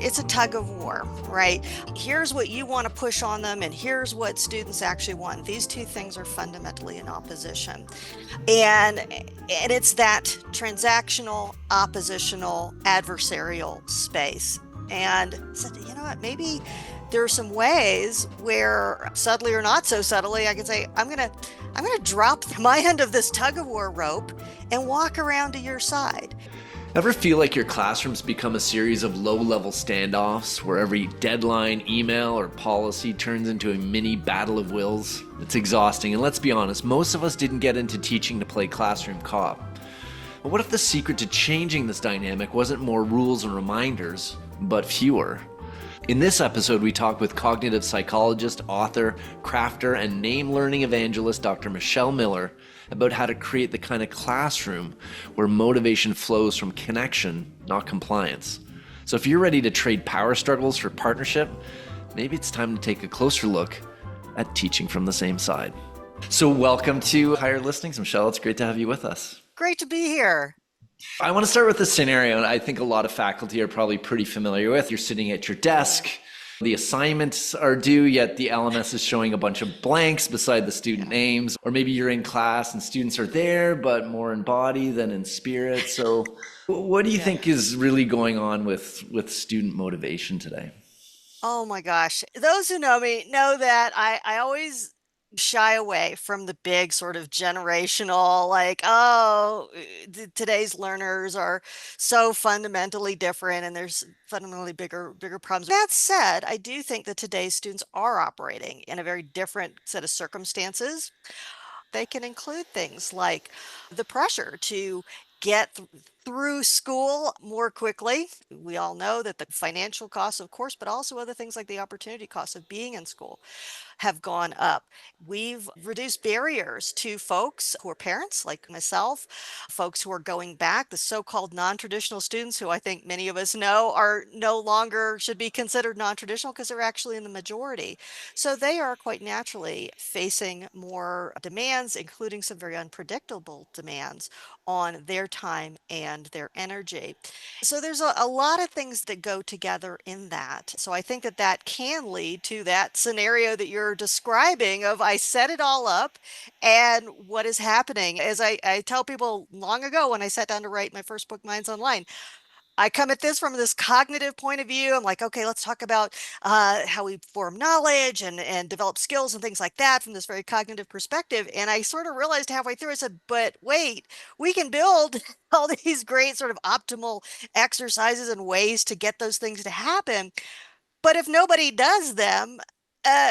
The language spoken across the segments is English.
it's a tug of war, right? Here's what you want to push on them, and here's what students actually want. These two things are fundamentally in opposition. And it's that transactional, oppositional, adversarial space. And said, you know what, maybe there are some ways where subtly or not so subtly, I can say, I'm gonna drop my end of this tug of war rope and walk around to your side. Ever feel like your classrooms become a series of low-level standoffs where every deadline, email, or policy turns into a mini battle of wills? It's exhausting, and let's be honest, most of us didn't get into teaching to play classroom cop. But what if the secret to changing this dynamic wasn't more rules and reminders, but fewer? In this episode, we talk with cognitive psychologist, author, crafter, and name learning evangelist Dr. Michelle Miller about how to create the kind of classroom where motivation flows from connection, not compliance. So if you're ready to trade power struggles for partnership, maybe it's time to take a closer look at teaching from the same side. So welcome to Higher Listings, Michelle. It's great to have you with us. Great to be here. I want to start with a scenario, and I think a lot of faculty are probably pretty familiar with. You're sitting at your desk, the assignments are due, yet the LMS is showing a bunch of blanks beside the student names. Or maybe you're in class and students are there, but more in body than in spirit. So what do you think is really going on with student motivation today? Oh my gosh. Those who know me know that I always shy away from the big sort of generational, like, oh, today's learners are so fundamentally different and there's fundamentally bigger problems. That said, I do think that today's students are operating in a very different set of circumstances. They can include things like the pressure to get through school more quickly. We all know that the financial costs, of course, but also other things like the opportunity costs of being in school have gone up. We've reduced barriers to folks who are parents like myself, folks who are going back, the so-called non-traditional students who I think many of us know are no longer should be considered non-traditional because they're actually in the majority. So they are quite naturally facing more demands, including some very unpredictable demands on their time and their energy. So there's a lot of things that go together in that. So I think that that can lead to that scenario that you're describing of I set it all up and what is happening. As I tell people long ago when I sat down to write my first book, Minds Online, I come at this from this cognitive point of view. I'm like, okay, let's talk about how we form knowledge and develop skills and things like that from this very cognitive perspective. And I sort of realized halfway through, I said, but wait, we can build all these great sort of optimal exercises and ways to get those things to happen. But if nobody does them,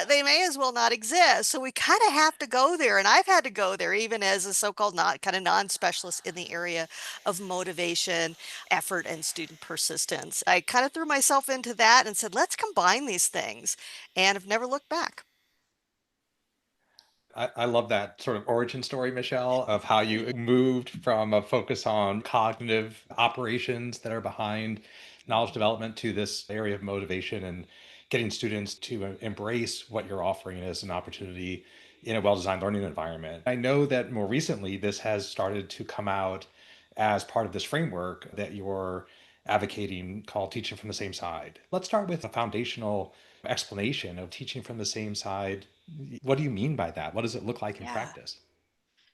they may as well not exist. So we kind of have to go there. And I've had to go there even as a so-called not kind of non-specialist in the area of motivation, effort, and student persistence. I kind of threw myself into that and said, let's combine these things, and have never looked back. I love that sort of origin story, Michelle, of how you moved from a focus on cognitive operations that are behind knowledge development to this area of motivation and getting students to embrace what you're offering as an opportunity in a well-designed learning environment. I know that more recently this has started to come out as part of this framework that you're advocating called teaching from the same side. Let's start with a foundational explanation of teaching from the same side. What do you mean by that? What does it look like in Yeah. practice?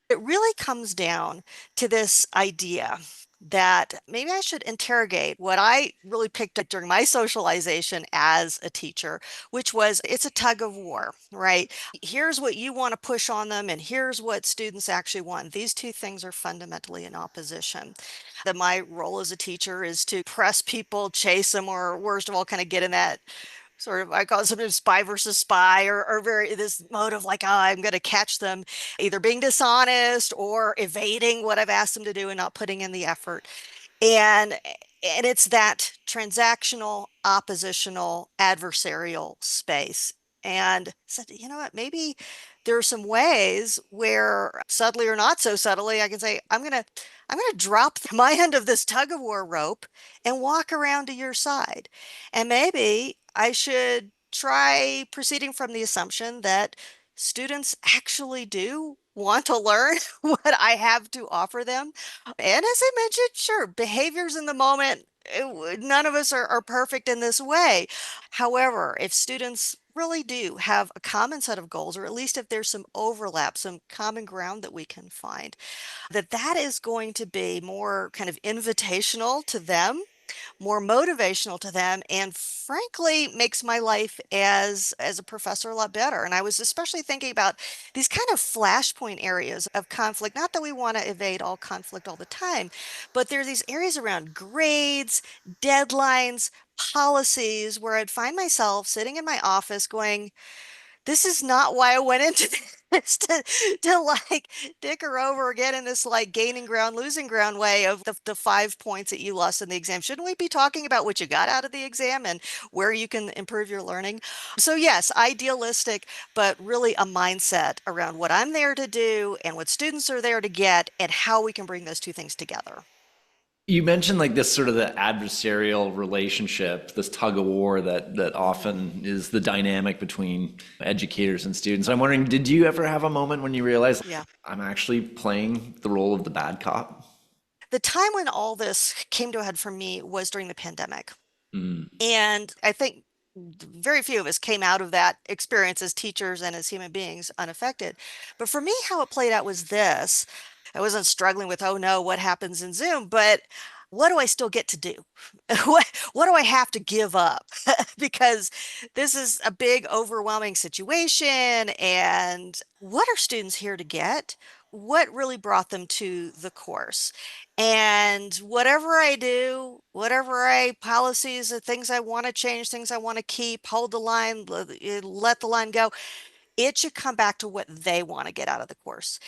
It really comes down to this idea that maybe I should interrogate what I really picked up during my socialization as a teacher, which was it's a tug of war, right? Here's what you want to push on them, and here's what students actually want. These two things are fundamentally in opposition. That my role as a teacher is to press people, chase them, or worst of all, kind of get in that sort of I call it sometimes spy versus spy or very this mode of like, oh, I'm going to catch them either being dishonest or evading what I've asked them to do and not putting in the effort. And it's that transactional, oppositional, adversarial space. And said, you know what, maybe there are some ways where subtly or not so subtly, I can say, I'm gonna drop my end of this tug of war rope and walk around to your side. And maybe I should try proceeding from the assumption that students actually do want to learn what I have to offer them. And as I mentioned, sure, behaviors in the moment None of us are perfect in this way. However, if students really do have a common set of goals, or at least if there's some overlap, some common ground that we can find, that is going to be more kind of invitational to them, more motivational to them, and frankly makes my life as a professor a lot better. And I was especially thinking about these kind of flashpoint areas of conflict. Not that we want to evade all conflict all the time, but there are these areas around grades, deadlines, policies where I'd find myself sitting in my office going, this is not why I went into this to like dicker over again in this like gaining ground, losing ground way of the 5 points that you lost in the exam. Shouldn't we be talking about what you got out of the exam and where you can improve your learning? So yes, idealistic, but really a mindset around what I'm there to do and what students are there to get and how we can bring those two things together. You mentioned like this sort of the adversarial relationship, this tug of war that often is the dynamic between educators and students. I'm wondering, did you ever have a moment when you realized Yeah. I'm actually playing the role of the bad cop? The time when all this came to a head for me was during the pandemic. Mm. And I think very few of us came out of that experience as teachers and as human beings unaffected. But for me, how it played out was this. I wasn't struggling with, oh no, what happens in Zoom, but what do I still get to do? What do I have to give up? Because this is a big, overwhelming situation. And what are students here to get? What really brought them to the course? And whatever I do, whatever I policies, the things I want to change, things I want to keep, hold the line, let the line go, it should come back to what they want to get out of the course.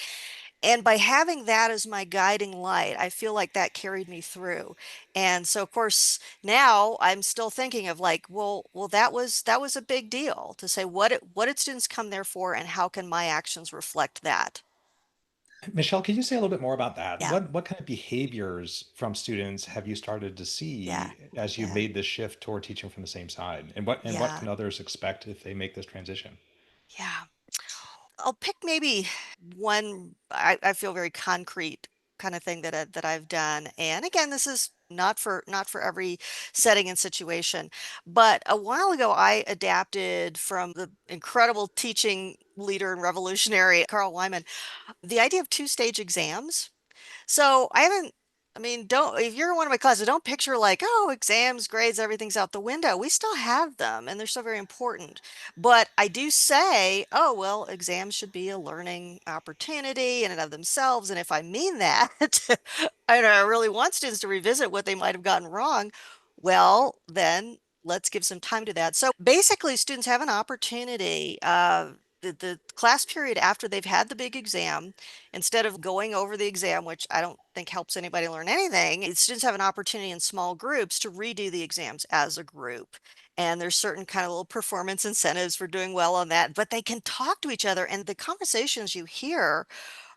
And by having that as my guiding light, I feel like that carried me through. And so of course now I'm still thinking of like, well, that was a big deal to say what did students come there for and how can my actions reflect that? Michelle, can you say a little bit more about that? Yeah, What kind of behaviors from students have you started to yeah, see as you've yeah, made this shift toward teaching from the same side? And what yeah, can others expect if they make this transition? yeah. I'll pick maybe one I feel very concrete kind of thing that I've done. And again, this is not for every setting and situation. But a while ago, I adapted from the incredible teaching leader and revolutionary Carl Wyman, the idea of two-stage exams. So I haven't, I mean, don't, if you're in one of my classes, don't picture like, oh, exams, grades, everything's out the window. We still have them and they're still very important. But I do say, oh, well, exams should be a learning opportunity in and of themselves. And if I mean that, and I really want students to revisit what they might have gotten wrong, well, then let's give some time to that. So basically, students have an opportunity. The class period after they've had the big exam, instead of going over the exam, which I don't think helps anybody learn anything, students have an opportunity in small groups to redo the exams as a group. And there's certain kind of little performance incentives for doing well on that, but they can talk to each other. And the conversations you hear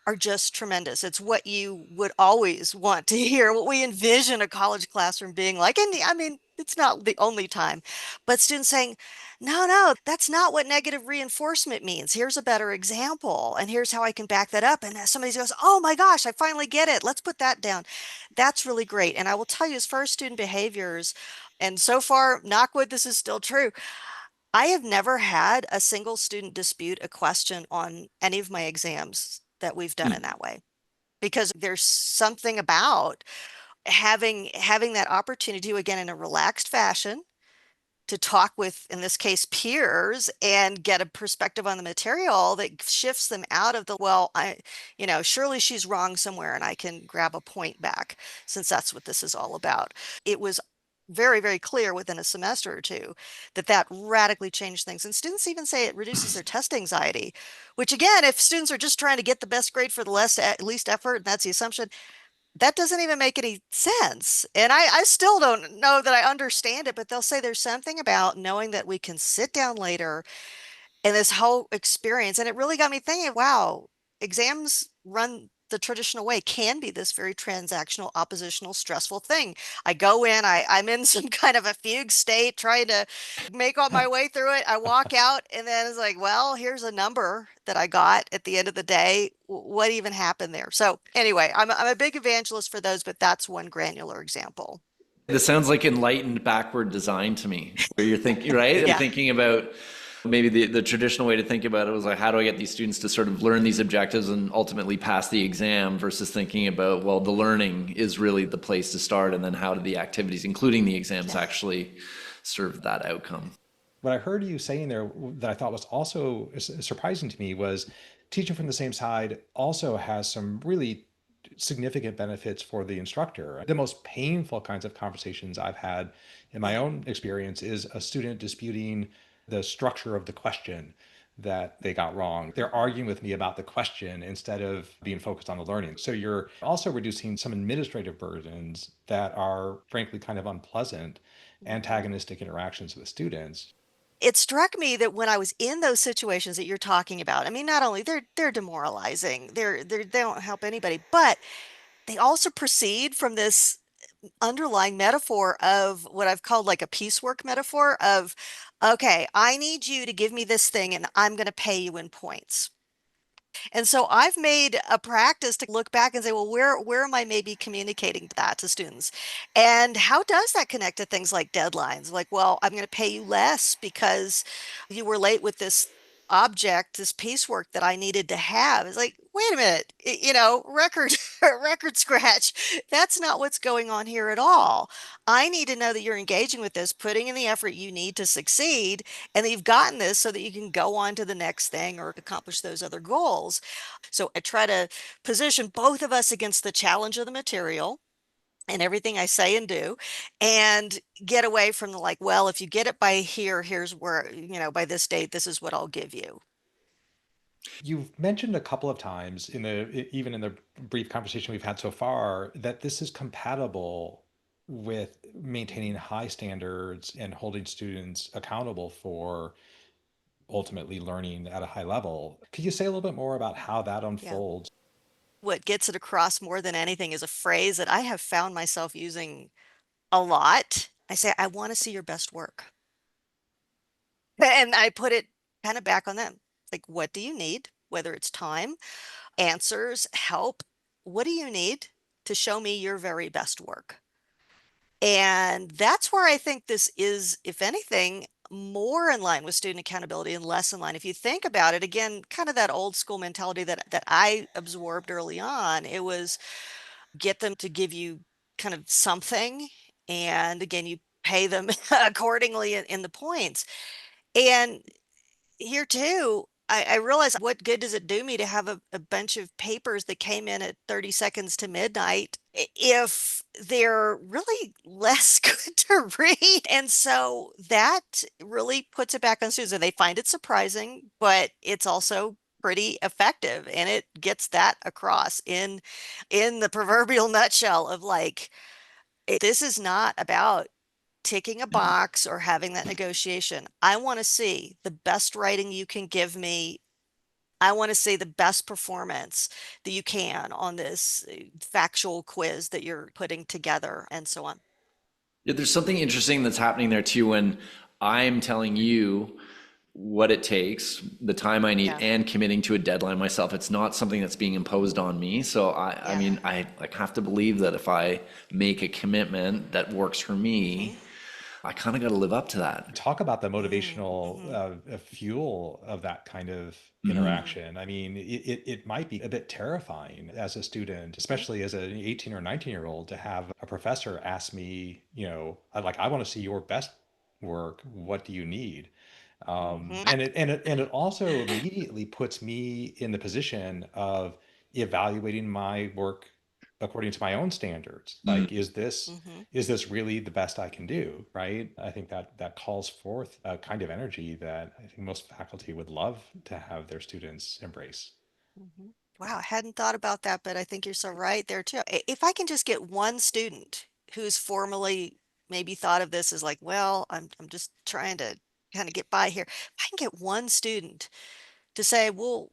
are just tremendous. It's what you would always want to hear, what we envision a college classroom being like. And I mean, it's not the only time, but students saying, no, no, that's not what negative reinforcement means. Here's a better example, and here's how I can back that up. And somebody goes, oh my gosh, I finally get it. Let's put that down. That's really great. And I will tell you, as far as student behaviors, and so far, knock wood, this is still true. I have never had a single student dispute a question on any of my exams that we've done in Hmm. that way, because there's something about having that opportunity to, again, in a relaxed fashion, to talk with, in this case, peers and get a perspective on the material that shifts them out of the, well, surely she's wrong somewhere and I can grab a point back, since that's what this is all about. It was very, very clear within a semester or two that radically changed things. And students even say it reduces their test anxiety, which again, if students are just trying to get the best grade for the least effort, and that's the assumption, that doesn't even make any sense. And I still don't know that I understand it, but they'll say there's something about knowing that we can sit down later and this whole experience. And it really got me thinking, wow, exams run the traditional way can be this very transactional, oppositional, stressful thing. I go in, I'm in some kind of a fugue state, trying to make all my way through it. I walk out, and then it's like, well, here's a number that I got at the end of the day. What even happened there? So anyway, I'm a big evangelist for those, but that's one granular example. This sounds like enlightened backward design to me, where you're thinking, right? You're Yeah. thinking about maybe the traditional way to think about it was like, how do I get these students to sort of learn these objectives and ultimately pass the exam versus thinking about, well, the learning is really the place to start. And then how do the activities, including the exams, Yeah. actually serve that outcome? What I heard you saying there that I thought was also surprising to me was teaching from the same side also has some really significant benefits for the instructor. The most painful kinds of conversations I've had in my Yeah. own experience is a student disputing the structure of the question that they got wrong. They're arguing with me about the question instead of being focused on the learning. So you're also reducing some administrative burdens that are frankly kind of unpleasant, Mhm. antagonistic interactions with students. It struck me that when I was in those situations that you're talking about, I mean, not only they're demoralizing, they don't help anybody, but they also proceed from this underlying metaphor of what I've called like a piecework metaphor of, okay, I need you to give me this thing and I'm going to pay you in points. And so I've made a practice to look back and say, well, where am I maybe communicating that to students? And how does that connect to things like deadlines? Like, well, I'm going to pay you less because you were late with this object, this piecework that I needed to have. It's like, wait a minute, record record scratch. That's not what's going on here at all. I need to know that you're engaging with this, putting in the effort you need to succeed, and that you've gotten this so that you can go on to the next thing or accomplish those other goals. So I try to position both of us against the challenge of the material and everything I say and do, and get away from the like, well, if you get it by here, here's where, by this date, this is what I'll give you. You've mentioned a couple of times even in the brief conversation we've had so far that this is compatible with maintaining Mhm. high standards and holding students accountable for ultimately learning at a high level. Could you say a little bit more about how that Yeah. unfolds? What gets it across more than anything is a phrase that I have found myself using a lot. I say, I want to see your best work. And I put it kind of back on them. Like, what do you need? Whether it's time, answers, help, what do you need to show me your very best work? And that's where I think this is, if anything, more in line with student accountability and less in line. If you think about it, again, kind of that old school mentality that I absorbed early on, it was get them to give you kind of something. And again, you pay them accordingly in the points. And here too, I realized what good does it do me to have a bunch of papers that came in at 30 seconds to midnight if they're really less good to read? And so that really puts it back on students, and they find it surprising, but it's also pretty effective, and it gets that across in the proverbial nutshell of like, this is not about ticking a box or having that negotiation. I want to see the best writing you can give me. I want to see the best performance that you can on this factual quiz that you're putting together, and so on. Yeah, there's something interesting that's happening there too when I'm telling you what it takes, the time I need, Yeah. and committing to a deadline myself. It's not something that's being imposed on me. So I Yeah. mean, I like have to believe that if I make a commitment that works for Hmm. me, I kind of got to live up to that. Talk about the motivational Mm-hmm. fuel of that kind of Hmm. interaction. I mean, it might be a bit terrifying as a student, Hmm. especially as an 18 or 19-year old, to have a professor ask me, like, I want to see your best work. What do you need? Hmm. And it also immediately puts me in the position of evaluating my work according to my own standards. Like, Hmm. is this really the best I can do? Right? I think that calls forth a kind of energy that I think most faculty would love to have their students embrace. Hmm. Wow, I hadn't thought about that, but I think you're so right there too. If I can just get one student who's formally maybe thought of this as like, well, I'm just trying to kind of get by here. If I can get one student to say, well,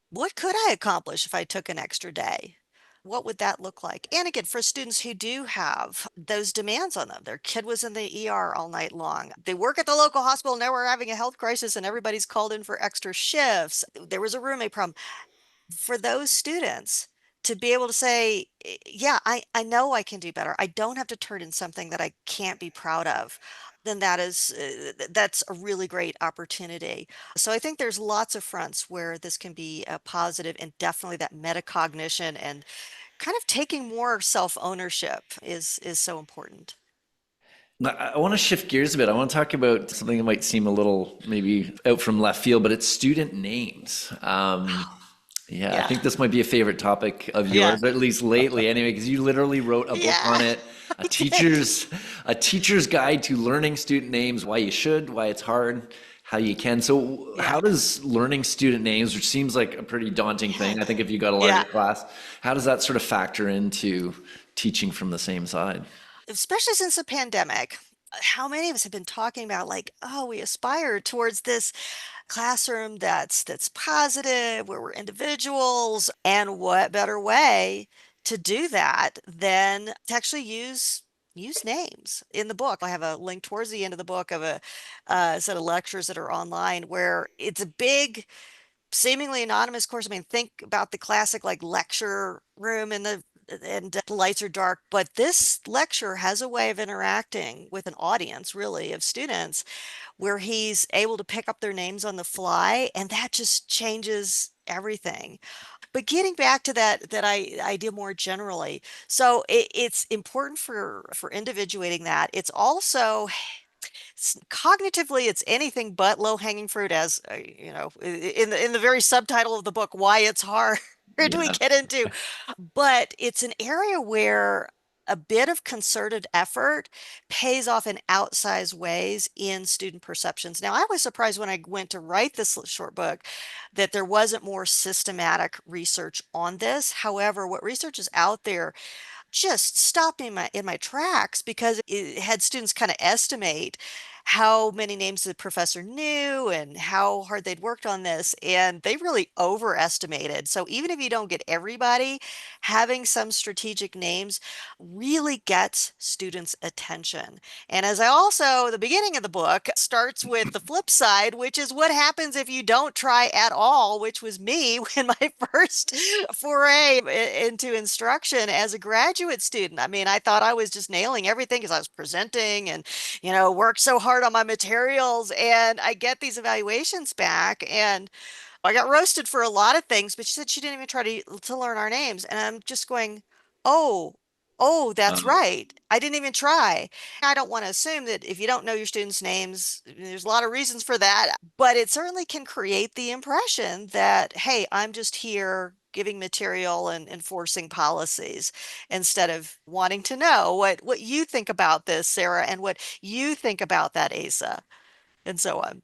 what could I accomplish if I took an extra day? What would that look like? And again, for students who do have those demands on them, their kid was in the ER all night long. They work at the local hospital. Now we're having a health crisis and everybody's called in for extra shifts. There was a roommate problem. For those students, to be able to say, yeah, I know I can do better. I don't have to turn in something that I can't be proud of. Then that's a really great opportunity. So I think there's lots of fronts where this can be a positive, and definitely that metacognition and kind of taking more self-ownership is so important. I want to shift gears a bit. I want to talk about something that might seem a little maybe out from left field, but it's student names. Yeah, I Yeah. think this might be a favorite topic of Yeah. yours, at least lately, anyway, because you literally wrote a book Yeah. on it, a I did. teacher's a teacher's guide to learning student names, why you should, why it's hard, how you can. So, Yeah. how does learning student names, which seems like a pretty daunting Yeah. thing, I think if you got a larger Yeah. class, how does that sort of factor into teaching from the same side? Especially since the pandemic, how many of us have been talking about like, oh, we aspire towards this classroom that's positive, where we're individuals, and what better way to do that than to actually use names in the book. I have a link towards the end of the book of a set of lectures that are online where it's a big seemingly anonymous course. I mean, think about the classic like lecture room and the lights are dark, but this lecture has a way of interacting with an audience, really, of students, where he's able to pick up their names on the fly, and that just changes everything. But getting back to that idea more generally, so it's important for individuating that. It's also cognitively, it's anything but low-hanging fruit, as in the very subtitle of the book, why it's hard. Do we Yeah. get into? But it's an area where a bit of concerted effort pays off in outsized ways in student perceptions. Now, I was surprised when I went to write this short book that there wasn't more systematic research on this. However, what research is out there just stopped me in my tracks because it had students kind of estimate how many names the professor knew and how hard they'd worked on this, and they really overestimated. So even if you don't get everybody, having some strategic names really gets students' attention. And as I also, the beginning of the book starts with the flip side, which is what happens if you don't try at all, which was me when my first foray into instruction as a graduate student. I mean, I thought I was just nailing everything because I was presenting and, worked so hard on my materials. And I get these evaluations back, and I got roasted for a lot of things, but she said she didn't even try to learn our names. And I'm just going, oh, oh, that's right. I didn't even try. I don't want to assume that if you don't know your students' names, there's a lot of reasons for that, but it certainly can create the impression that, hey, I'm just here giving material and enforcing policies instead of wanting to know what you think about this, Sarah, and what you think about that, Asa, and so on.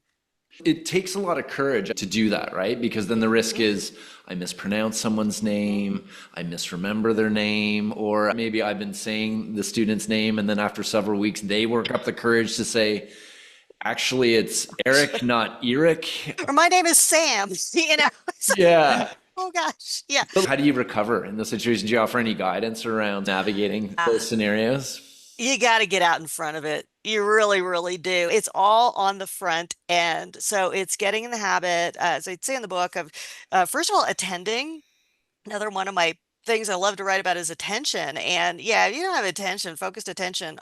It takes a lot of courage to do that, right? Because then the risk Mhm. is I mispronounce someone's name, I misremember their name, or maybe I've been saying the student's name and then after several weeks they work up the courage to say, actually, it's Eric, not Eric. Or my name is Sam, It's like, Yeah. oh gosh, yeah. So how do you recover in those situations? Do you offer any guidance around navigating those scenarios? You got to get out in front of it. You really, really do. It's all on the front end. So it's getting in the habit, as I'd say in the book, of first of all, attending. Another one of my things I love to write about is attention. And yeah, if you don't have attention, focused attention,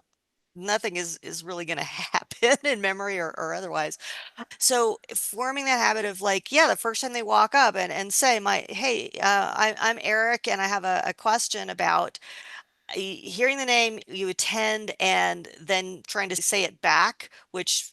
nothing is really going to happen in memory or otherwise. So forming that habit of like, yeah, the first time they walk up and say, hey, I'm Eric, and I have a question about hearing the name, you attend, and then trying to say it back, which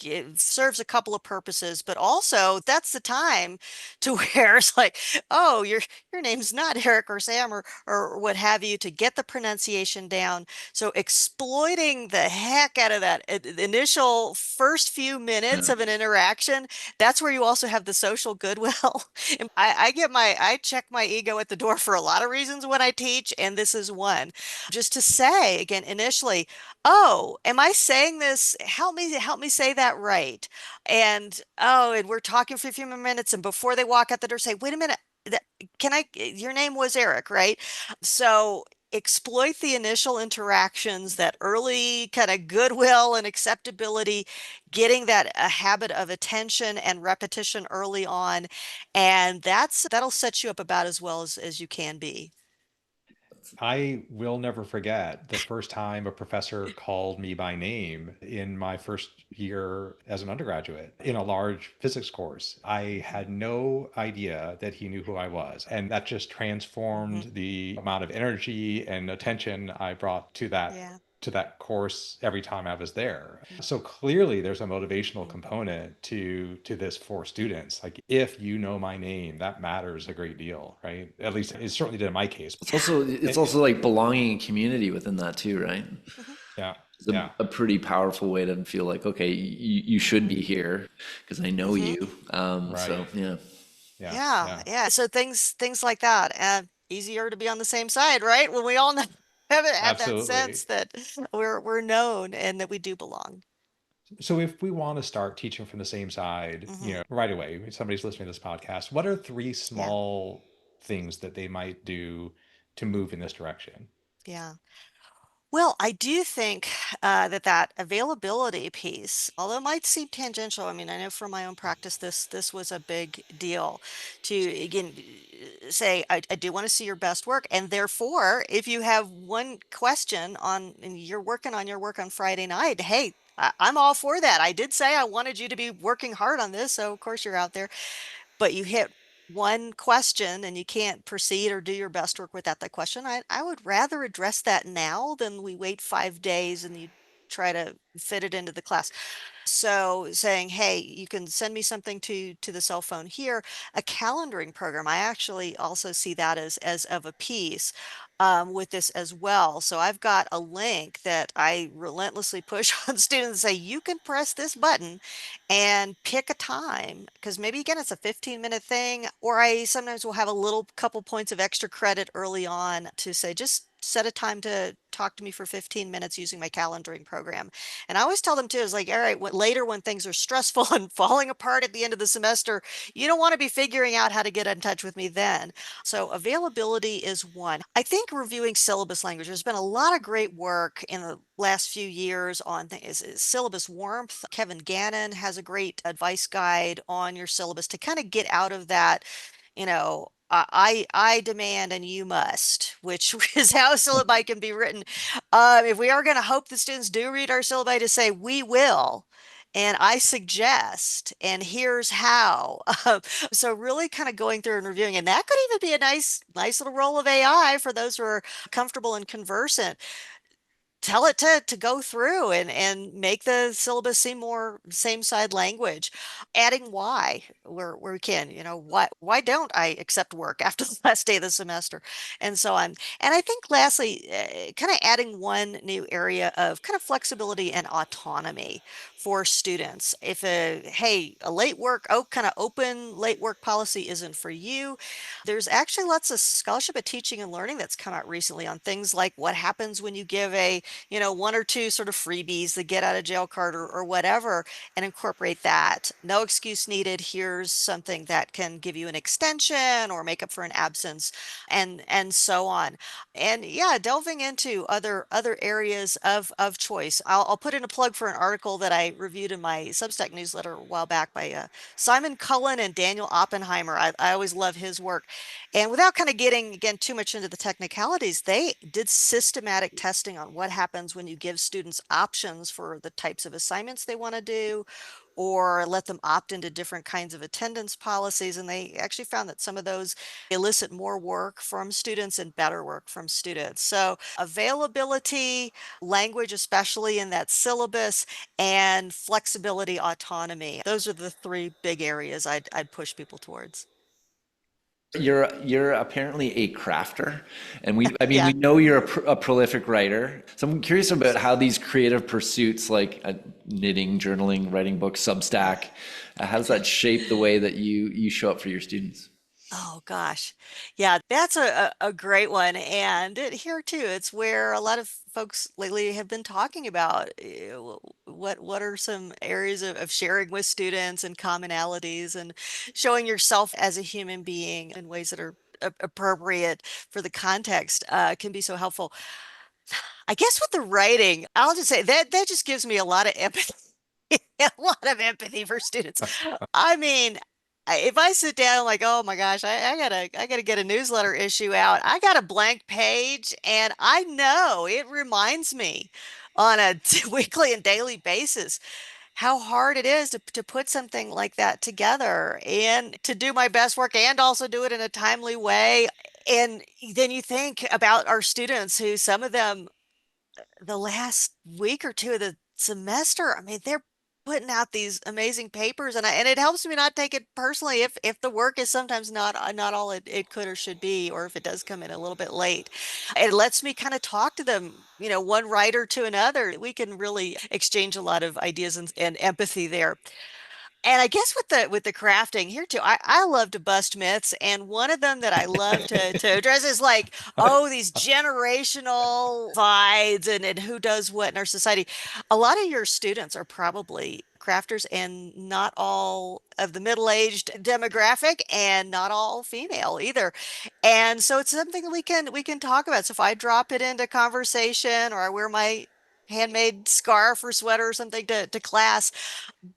it serves a couple of purposes, but also that's the time to where it's like, oh, your name's not Eric or Sam or what have you, to get the pronunciation down. So exploiting the heck out of that initial first few minutes Yeah. of an interaction, that's where you also have the social goodwill. And I check my ego at the door for a lot of reasons when I teach, and this is one. Just to say again initially, oh, am I saying this? Help me say that right. And we're talking for a few more minutes, and before they walk out the door, say, wait a minute, that, can I, your name was Eric, right? So exploit the initial interactions, that early kind of goodwill and acceptability, getting that a habit of attention and repetition early on, and that'll set you up about as well as you can be. I will never forget the first time a professor called me by name in my first year as an undergraduate in a large physics course. I Mhm. had no idea that he knew who I was. And that just Mhm. transformed the amount of energy and attention I brought Yeah. to that course every time I was there. Mhm. So clearly there's a motivational component to this for students. Like if you know my name, that matters a great deal, right? At least it certainly did in my case. It's It, also like belonging and community within that too, right? Mhm. yeah, It's yeah, a pretty powerful way to feel like, okay, you should Mhm. be here because I know Mhm. you. right. So yeah. Yeah, Yeah, yeah, yeah. So things like that, and easier to be on the same side, right? When we all know, have that absolutely. sense that we're known and that we do belong. So if we want to start teaching from the same side, Hmm. right away, if somebody's listening to this podcast, what are three Yeah, small things that they might do to move in this direction? yeah. Well, I do think that availability piece, although it might seem tangential, I mean, I know from my own practice, this was a big deal to again say, I do want to see your best work, and therefore, if you have one question on and you're working on your work on Friday night, hey, I'm all for that. I did say I wanted you to be working hard on this, so of course you're out there, but you hit one question and you can't proceed or do your best work without that question, I would rather address that now than we wait 5 days and you try to fit it into the class. So saying, hey, you can send me something to the cell phone here, a calendaring program. I actually also see that as of a piece with this as well. So I've got a link that I relentlessly push on students, say you can press this button and pick a time, because maybe again it's a 15-minute thing, or I sometimes will have a little couple points of extra credit early on to say just set a time to talk to me for 15 minutes using my calendaring program. And I always tell them too, is like, all right, later when things are stressful and falling apart at the end of the semester, you don't want to be figuring out how to get in touch with me then. So availability is one. I think reviewing syllabus language, there's been a lot of great work in the last few years on things, is syllabus warmth. Kevin Gannon has a great advice guide on your syllabus to kind of get out of that, I demand and you must, which is how syllabi can be written. If we are going to hope the students do read our syllabi, to say we will, and I suggest, and here's how. So really kind of going through and reviewing, and that could even be a nice little role of AI for those who are comfortable and conversant. Tell it to go through and make the syllabus seem more same side language, adding why where we can, why don't I accept work after the last day of the semester, and so on. And I think lastly, kind of adding one new area of kind of flexibility and autonomy for students. If a late work, kind of open late work policy isn't for you, there's actually lots of scholarship at teaching and learning that's come out recently on things like what happens when you give one or two sort of freebies, the get out of jail card or whatever, and incorporate that. No excuse needed. Here's something that can give you an extension or make up for an absence, and so on. And yeah, delving into other areas of choice. I'll put in a plug for an article that I reviewed in my Substack newsletter a while back by Simon Cullen and Daniel Oppenheimer. I always love his work. And without kind of getting, again, too much into the technicalities, they did systematic testing on what happens when you give students options for the types of assignments they want to do, or let them opt into different kinds of attendance policies. And they actually found that some of those elicit more work from students and better work from students. So availability, language, especially in that syllabus, and flexibility, autonomy. Those are the three big areas I'd push people towards. You're apparently a crafter, and I mean, Yeah. we know you're a prolific writer. So I'm curious about how these creative pursuits, like knitting, journaling, writing books, Substack, how does that shape the way that you show up for your students? Oh gosh. Yeah, that's a great one. And here too, it's where a lot of folks lately have been talking about what are some areas of sharing with students and commonalities and showing yourself as a human being in ways that are appropriate for the context can be so helpful. I guess with the writing, I'll just say that just gives me a lot of empathy, a lot of empathy for students. I mean, if I sit down like, oh my gosh, I gotta get a newsletter issue out. I got a blank page, and I know it reminds me on a weekly and daily basis how hard it is to put something like that together and to do my best work and also do it in a timely way. And then you think about our students who some of them the last week or two of the semester, I mean, they're putting out these amazing papers, and it helps me not take it personally if the work is sometimes not all it could or should be, or if it does come in a little bit late. It lets me kind of talk to them, one writer to another. We can really exchange a lot of ideas and empathy there. And I guess with the crafting here too, I love to bust myths, and one of them that I love to address is like, oh, these generational divides and who does what in our society. A lot of your students are probably crafters, and not all of the middle-aged demographic, and not all female either. And so it's something that we can talk about. So if I drop it into conversation, or I wear my handmade scarf or sweater or something to class,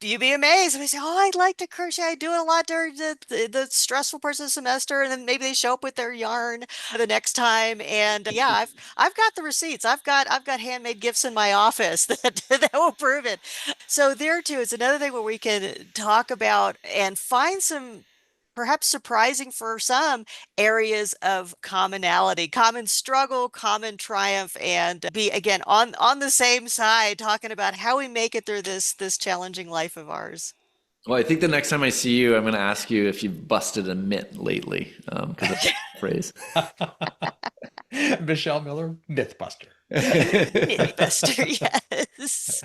you'd be amazed. And they say, "Oh, I'd like to crochet. I do it a lot during the stressful parts of the semester." And then maybe they show up with their yarn the next time. And yeah, I've got the receipts. I've got handmade gifts in my office that will prove it. So there too is another thing where we can talk about and find some perhaps surprising for some areas of commonality, common struggle, common triumph, and be again on the same side talking about how we make it through this challenging life of ours. Well, I think the next time I see you, I'm going to ask you if you've busted a myth lately, because that's a phrase. Michelle Miller, Mythbuster. Mythbuster, yes.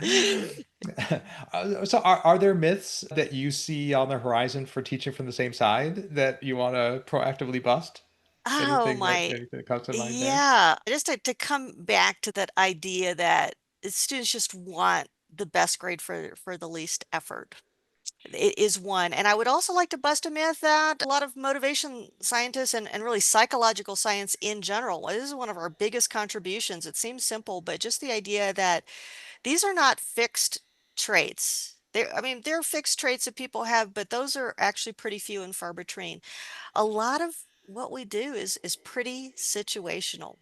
So, are there myths that you see on the horizon for teaching from the same side that you want to proactively bust? Oh my, Anything that comes to mind there? yeah. Just to come back to that idea that students just want the best grade for the least effort. It is one. And I would also like to bust a myth that a lot of motivation scientists and really psychological science in general, this is one of our biggest contributions. It seems simple, but just the idea that these are not fixed traits. I mean, they're fixed traits that people have, but those are actually pretty few and far between. A lot of what we do is pretty situational.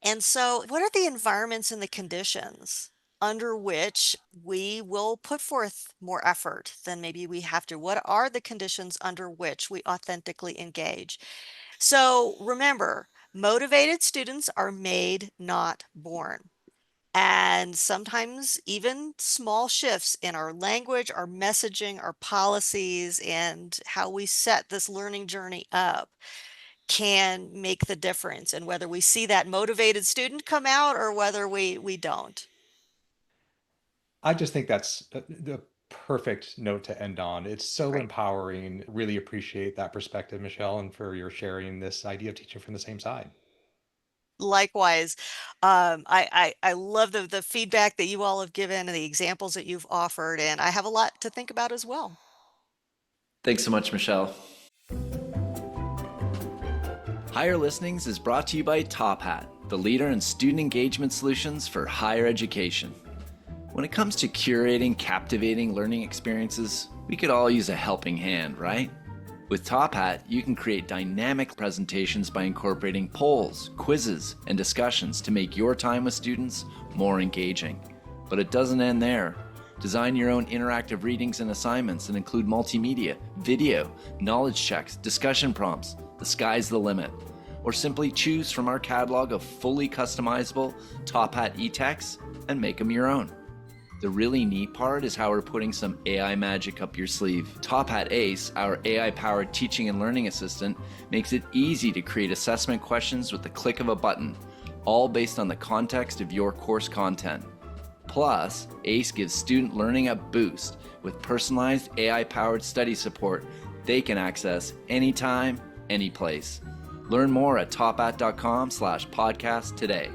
And so, what are the environments and the conditions under which we will put forth more effort than maybe we have to? What are the conditions under which we authentically engage? So, remember, motivated students are made, not born. And sometimes even small shifts in our language, our messaging, our policies, and how we set this learning journey up can make the difference in whether we see that motivated student come out or whether we don't. I just think that's the perfect note to end on. It's so Right. empowering. Really appreciate that perspective, Michelle, and for your sharing this idea of teaching from the same side. Likewise, I love the feedback that you all have given and the examples that you've offered, and I have a lot to think about as well. Thanks so much, Michelle. Higher Listenings is brought to you by Top Hat, the leader in student engagement solutions for higher education. When it comes to curating captivating learning experiences, we could all use a helping hand, right? With Top Hat, you can create dynamic presentations by incorporating polls, quizzes, and discussions to make your time with students more engaging. But it doesn't end there. Design your own interactive readings and assignments that include multimedia, video, knowledge checks, discussion prompts. The sky's the limit. Or simply choose from our catalog of fully customizable Top Hat e-texts and make them your own. The really neat part is how we're putting some AI magic up your sleeve. Top Hat Ace, our AI-powered teaching and learning assistant, makes it easy to create assessment questions with the click of a button, all based on the context of your course content. Plus, Ace gives student learning a boost with personalized AI-powered study support they can access anytime, anyplace. Learn more at tophat.com/podcast today.